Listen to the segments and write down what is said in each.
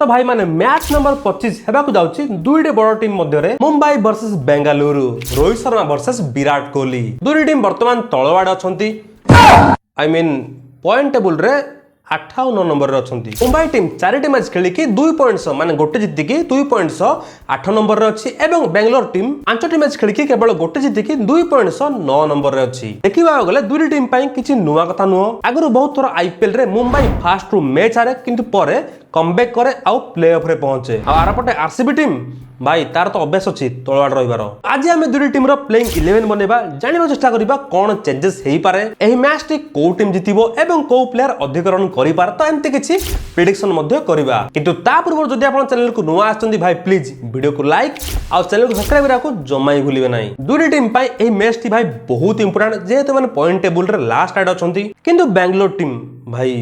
तो भाई माने मैच नंबर 25 हेबाकु जाउची दुईटे बड़ टीम मध्य मुंबई वर्सेस बेंगालुरु रोहित शर्मा वर्सेस विराट कोहली दुईटी टीम वर्तमान तलवाड़ अछंती आई मीन पॉइंट टेबल रे 8 और 9 नंबर रे अछंती। मुंबई टीम 4टी मैच खेलिकी 2 पॉइंट्स माने गोटे जितिकी 2 पॉइंट्स 8 नंबर रे अछि एवं बेंगलोर टीम 5टी मैच खेलिकी केवल गोटे जितिकी 2 पॉइंट्स 9 नंबर रे अछि। देखिबा गले दुईटी टीम पई किछि नुवा कथा नुहो आगरु बहुत थोर आईपीएल रे मुंबई फास्ट रु मैच हारे किंतु परे कमबैक करे आउ प्ले ऑफ रे पहुंचे आ आरपटे आरसीबी टीम भाई तार तो अभ्यास अच्छी तलवाड़ रहिबार। आज आम दुईटी टीम प्लेइंग 11 बनैबा जानिबा चेष्टा करिबा कोन चेंजेस हेई पारे एही मैच टी को टीम जितिबो एवं को प्लेयर अधिक रन करि पार तो एमती किछि प्रेडिक्शन मध्ये करिबा। किंतु ता पूर्व जदि आपण चैनल को नुवा आछंती भाई प्लीज वीडियो को लाइक आ चैनल को सब्सक्राइब करा को जमाई भूलिबे नाही। दुईटी टीम पाई एही मैच टी भाई बहुत इंपोर्टेंट जेहेतु माने पॉइंट टेबल रे लास्ट आड अछंती किंतु बेंगलोर टीम भाई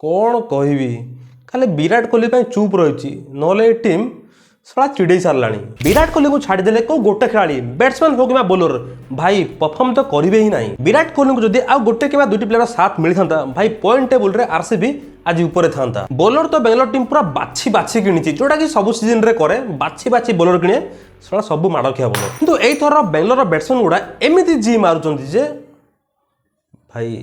कोन कहिबी खाली विराट कोहली पाई चुप रहिछि नले टीम सला चिड़े साराणी। विराट कोहली को छाड़देले को गोटे खेलाड़ी बैट्समैन हो कि बोलर भाई परफॉर्म तो करेंगे ही नहीं। विराट कोहली को जदि आ गोटे कि दुईटी प्लेयर साथ मिली था भाई पॉइंट टेबल रे आरसीबी आज ऊपर था। बोलर तो बेंगलोर टीम पूरा बाछी बाछी किणी जोटा कि सब सीजन रे करे बाछी बाछी बोलर किणे सला सब माड़ खिया बोलर किंतु एई थर बेंगलोर बैट्समैन गुडा एमिति जी मारुचंती जे भाई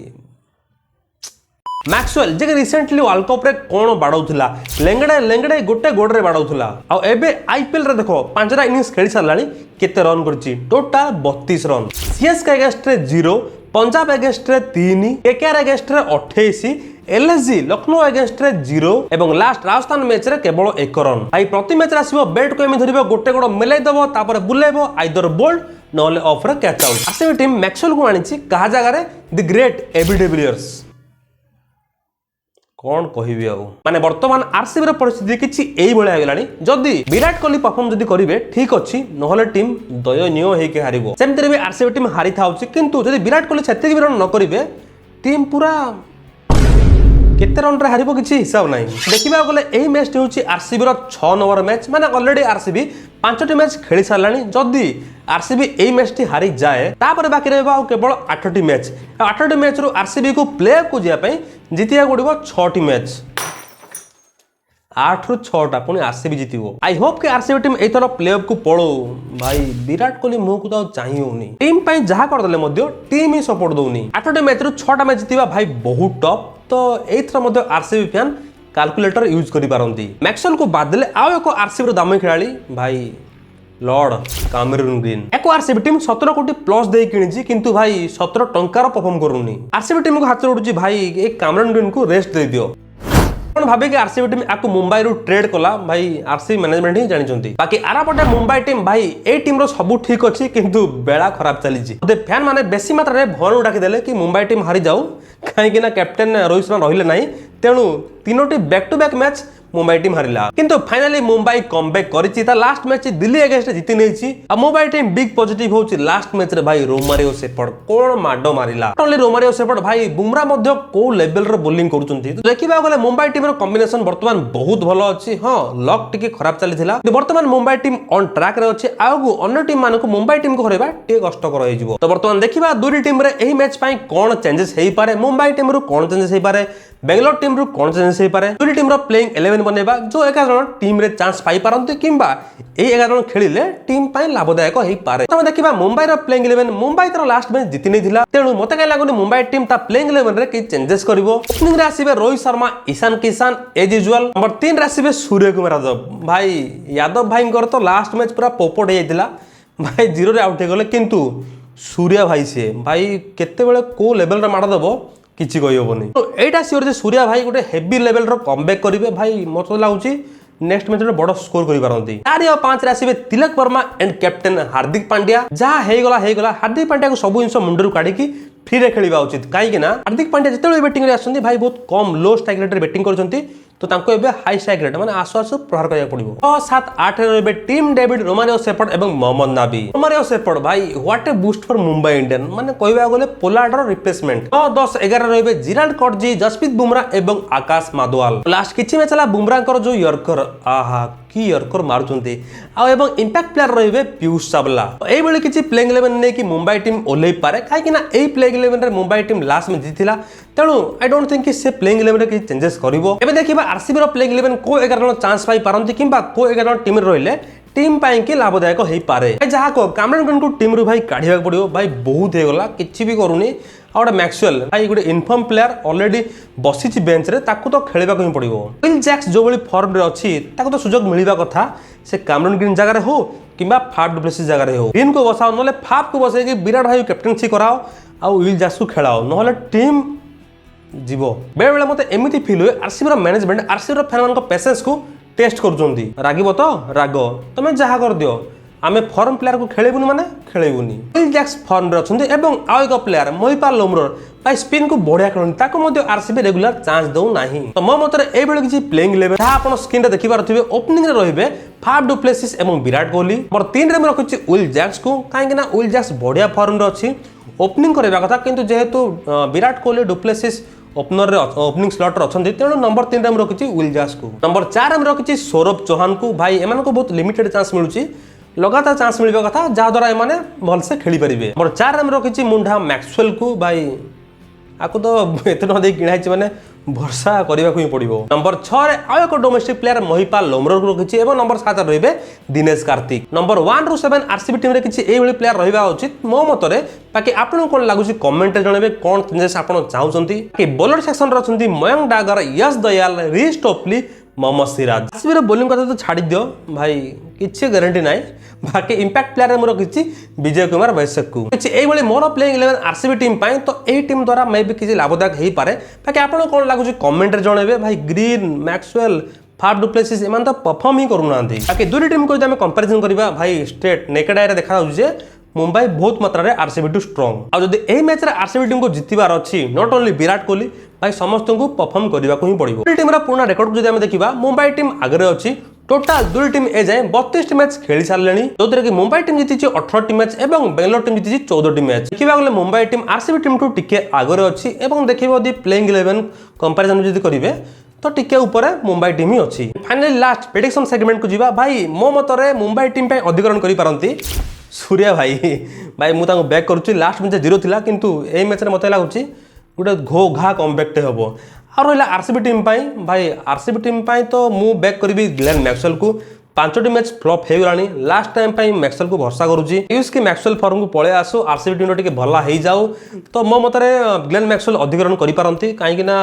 मैक्सवेल जे रिसेंटली वर्ल्ड कप रे कोन बाडौथला लेंगड़े लेंगड़े गोटे गोड़ रे बाडौथला आ एबे आईपीएल रे देखो 5टा इनिंग्स खेली सारलानी केते रन करची टोटल 32 रन। सीएसके अगेंस्ट रे 0 पंजाब अगेंस्ट रे 3 केकेआर अगेंस्ट रे 28 एलएसजी लखनऊ अगेंस्ट रे 0 एवं लास्ट राजस्थान मैच रे केवल 1 रन। भाई प्रति मैच रे आसीबो बैट को एमि धरिबो गोटे गोड़ मेलै दबो तापर बुलेबो आइदर बोल्ड नले ऑफ रे कैच आउट। आसे टीम मैक्सवेल को आनिची कहा जगह रे द ग्रेट एबी डिविलियर्स कौन कहबी आउ माने वर्तमान आरसीबी रो परिस्थिति किछि एई भले आगलानी जदी विराट कोहली परफॉर्म जदी करिवे ठीक अछि नहले टीम दयनीय हे के हारिबो सेमतरे भी आरसीबी टीम हारि थाउछि किंतु जदी विराट कोहली छत्तीस भी रन न करिवे टीम पूरा केते रन रे हारिबो किछि हिसाब नाही। देखिबा गले एही मैच होछि आरसीबी रो 6 नंबर मैच माने ऑलरेडी आरसीबी 5टी मैच खेली सारलानी जदी आरसीबी एही मैच टी हारि जाए तापर बाकी रहबा केवल 8टी मैच 8टी मैच रो आरसीबी को प्ले ऑफ को जिया पई जितिया गुड़िबो 6टी मैच 8 रु 6टा पुणी आरसीबी जितिबो। आई होप कि RCB team either play off को पळो भाई विराट कोहली मुह को तो चाहि होनी टीम पई जहा कर देले मध्य टीम ही सपोर्ट दोनी 8टी मैच रो 6टा मैच जितिबा भाई बहुत टफ तो एथर मध्य आरसीबी फैन कैलकुलेटर यूज करि पारंती। मैक्सवेल को बाद देले आउ एको आरसीबी रो दामी खेलाड़ी भाई लॉर्ड कामरून ग्रीन एको आरसीबी टीम 17 कोटी प्लस दे किनिछि किंतु भाई 17 टंकार परफॉर्म करूनी आरसीबी टीम को हाथ उठुछि भाई ए कामरून ग्रीन को रेस्ट दे दियो कोन भाबे कि आरसीबी टीम आको मुंबई रो ट्रेड कला भाई आरसीबी मैनेजमेंट ही जानिचंती बाकी आरापटे मुंबई टीम भाई ए टीम रो सब ठीक अछि किंतु बेला खराब चली छि ओदे फैन माने बेसी मात्रा रे भन डाकी देले कि मुंबई टीम हारि जाऊ काहे कि ना कैप्टन रोहित शर्मा रहिले नाही तेणु तीनोटी back to back match Mumbai team हारिला किंतु फाइनली मुंबई कमबैक करिछि ता लास्ट मैच दिल्ली अगेंस्ट जीति नेछि आ मुंबई टीम बिग पॉजिटिव होछि लास्ट मैच रे भाई रोमारियो सेफर्ड कोन माडो मारिला ओनली रोमारियो सेफर्ड भाई बुमरा मध्य को लेवल रो बॉलिंग करूचंती देखिबा गले मुंबई टीम रो कॉम्बिनेशन वर्तमान बहुत भलो अछि हां लक टिके खराब चलीथिला वर्तमान मुंबई टीम ऑन ट्रैक रे अछि आगु अन्य टीम मानको मुंबई टीम को हरेबा टे कष्टकर होई जिवो तो वर्तमान देखिबा दुरी टीम रे एही मैच पई कोन चेंजेस हेई पारे मुंबई टीम रो कोन चेंजेस हेई पारे बेंगलोर टीम रू कोन चेंजेस हेई पारे दुरी टीम रो प्लेइंग 11 बनेबा जो 11 टीम रे चांस पाई पारंती किंबा ए 11 खेलिले टीम पाई लाभदायक हेई पारे तमे देखिबा मुंबई रो प्लेइंग 11 मुंबई तर लास्ट मैच जीति नै थिला तेणु मते काय लागुनी मुंबई टीम ता प्लेइंग 11 रे कि चेंजेस करबो ओपनिंग रे आसीबे Rohit Sharma Ishan Kishan as usual number 3 रे आसीबे सूर्य कुमार यादव भाई यादव भाई कर तो लास्ट मैच पूरा पोपोट हे जाइतिला भाई 0 रे आउट हे गले किंतु सूर्य भाई से भाई केते बेले को लेवल रे मार दबो किछि कहि होबनी तो एटा सियोर जे सूर्या भाई गोटे हेवी लेवल रो कमबैक करिवे भाई मतो लागुची नेक्स्ट मैच रे बड़ स्कोर करि पारंती 4 और 5 रे आसीबे तिलक वर्मा एंड कैप्टन हार्दिक पांड्या जहा हे गला हार्दिक पांड्या को सब इंस मुंडरू काढी की फ्री रे खेलिबा उचित काई कि ना हार्दिक पांड्या जेतेले बैटिंग रे आछंती भाई बहुत कम लो स्ट्राइक रेट रे बैटिंग करछंती तो तांको एबे हाई स्ट्राइक रेट माने आसु आसु प्रहार करिया पड़िबो 7 8 रे एबे टीम डेविड रोमारियो सेफर्ड एवं मोहम्मद नाबी रोमारियो सेफर्ड भाई what A boost for Mumbai Indian माने कहबा गले पोलार्ड रो रिप्लेसमेंट 10 11 रे एबे जिराल्ड कटजी जसप्रीत बुमराह एवं आकाश मादवाल लास्ट किछि मैच चला बुमराह कर जो यर्कर आहा की यर्कर मारुचंती आ एवं इंपैक्ट प्लेयर रहिबे पीयूष चावला एई बेले किछि प्लेइंग 11 नै कि मुंबई टीम ओलै पारे काहे कि ना एई प्लेइंग 11 रे मुंबई टीम लास्ट में जीतिला तेणु आई डोंट थिंक कि से प्लेइंग 11 रे चेंजेस करिवो। एबे देखिबा आरसीबी रो प्लेइंग 11 को 11 जन चांस पाई पारंती किंबा को 11 जन टीम रहिले टीम पाई कि लाभदायक होई पारे। जहा को कैमरन ग्रीन को टीम रु भाई काढिबा पड़ियो भाई बहुत हे गला किछि भी करूनी। आ गोटे मैक्सवेल भाई गोटे इनफॉर्म प्लेयर ऑलरेडी बसिछि बेंच रे ताकू तो खेलबा को ही पड़ियो। विल जैक्स जो बली फॉर्म रे अछि ताकू तो सुजोग मिलिबा कथा से कैमरन ग्रीन जगह रे हो किंबा फाफ डु प्लेसिस जगह रे हो। ग्रीन को बसाओ नले फाफ को बसाई कि विराट भाई कैप्टेंसी कराओ आ विल जैक्स को खेलाओ नले टीम जीवो। बेले बेले मते एमिति फील हुए आरसीबी रो मैनेजमेंट आरसीबी रो फैन मान को पेशेंस को टेस्ट करूचंदी। रागिबो तो राग तमे जहा कर दियो आमे फॉर्म प्लेयर को खेलेबुनी माने खेलेबुनी। विल जैक्स फॉर्म रे अछंती एवं आउ एक प्लेयर महिपाल लोमरोर भाई स्पिन को बढ़िया खेलनी ताको मध्य आरसीबी रेगुलर चांस दउ नाही। तो मो मतरे ए बेले किछि प्लेइंग 11 जहा आपण स्क्रीन रे देखि पारथिबे ओपनिंग रे रहिबे फाफ डु प्लेसिस एवं विराट कोहली। मोर 3 रे म रखछि विल जैक्स को काहे कि ना विल जैक्स बढ़िया फॉर्म रे अछि ओपनिंग करबा कथा किंतु जेहेतु Virat Kohli du Plessis opener रे ओपनिंग स्लॉट रे अछंती तेणु नंबर 3 रे हम रखिछि विल जैक्स को। नंबर 4 हम रखिछि सौरभ चौहान को भाई एमान को बहुत लिमिटेड चांस मिलुछि लगातार चांस मिलबा कथा जहा द्वारा एमाने भल से खेली परिबे। नंबर 4 रे हम रखिछि मुंडा मैक्सवेल को भाई आको तो एते न दे किणाइ छि माने भरसा करबा को ही पड़िबो। नंबर 6 रे आ एक डोमेस्टिक प्लेयर महिपाल लोमरोर को रखिछि एवं नंबर 7 रे रहबे दिनेश कार्तिक। नंबर 1 रु 7 आरसीबी टीम रे किछि एई भली प्लेयर रहबा उचित मो मतरे। बाकी आपन कोन लागुछि कमेंट रे जणेबे कोन चेंजेस आपन चाहुचंती। कि बॉलर सेक्शन रे अछंती मयंक डागर यश दयाल रीश टोपली मोहम्मद सिराज। आरसीबी रे बॉलिंग कथा तो छाडी दियो भाई किछि गारंटी नाही। बाकी इंपैक्ट प्लेयर मोर किछि विजय कुमार वैश्यक को किछि एई भली मोर प्लेइंग 11 आरसीबी टीम पाई तो एई टीम द्वारा मे भी किछि लाभदायक हेई पारे। बाकी आपन कोन लागुछि कमेंट रे जणेबे भाई Green Maxwell Faf du Plessis एमान तो परफॉर्म ही करू नांती। बाकी दुरी टीम को जदि हम कंपैरिजन करबा भाई स्ट्रेट नेकेड आई रे देखा जाउछि जे मुंबई बहुत मात्रा रे आरसीबी टू स्ट्रांग। आ जदि एई मैच रे आरसीबी टीम को जितिबार अछि नॉट ओनली विराट कोहली भाई समस्त को परफॉर्म करबा को ही पड़िबो। टीम रा पूर्ण रिकॉर्ड को जदि हम देखिबा मुंबई टीम आगरे अछि टोटल दुई टीम ए जाए 32 मैच खेली सारलेनी जोदरे कि मुंबई टीम जीति 18 मैच एवं बेंगलोर टीम जीति 14 मैच। देखिबा गले मुंबई टीम आरसीबी टीम टू टिके आगरे अछि एवं देखिबो दि प्लेइंग 11 कंपैरिजन जदि करिवे तो टिके ऊपर मुंबई टीम ही अछि। फाइनली लास्ट प्रेडिक्शन सेगमेंट को जीवा भाई मो मतरे मुंबई टीम पे अधिकरण करि पारंती सूर्या भाई भाई मु ताको बैक करूची। लास्ट मैच 0 थिला किंतु ए मैच रे मते लागुची गुटे घो घा कमबैक टे हबो। आ रहिला आरसीबी टीम पाई भाई आरसीबी टीम पाई तो मु बैक करबी ग्लेन मैक्सवेल को। 5टी मैच फ्लॉप हे गलानी लास्ट टाइम पाई मैक्सवेल को भरोसा करूची यूज की मैक्सवेल फॉर्म को पळे आसो आरसीबी टीम टिके भला हे जाऊ तो मो मतरे ग्लेन मैक्सवेल अधिकरण करि पारंती काहे कि ना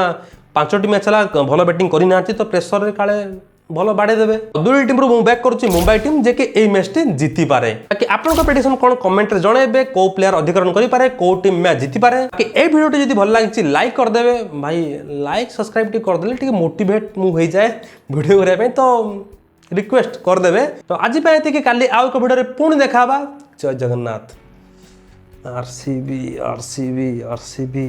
5टी मैच ला भलो बैटिंग करि नांती तो प्रेशर रे काळे भलो बाडे देबे। दुई टीम रु बैक करूची मुंबई टीम जे के ए मैच टी जीति पारे। बाकी आपन को प्रेडिक्शन कोन कमेंट रे जणेबे को प्लेयर अधिकरण करि पारे को टीम मैच जीति पारे। बाकी ए वीडियो टी जदी भल लागिची लाइक कर देबे भाई लाइक सब्सक्राइब टी कर देले टी मोटिवेट मु होई जाए वीडियो करे पे तो रिक्वेस्ट कर देबे। तो आज पे एति के काली आउ को वीडियो रे पुणी देखाबा। जय जगन्नाथ। RCB RCB RCB.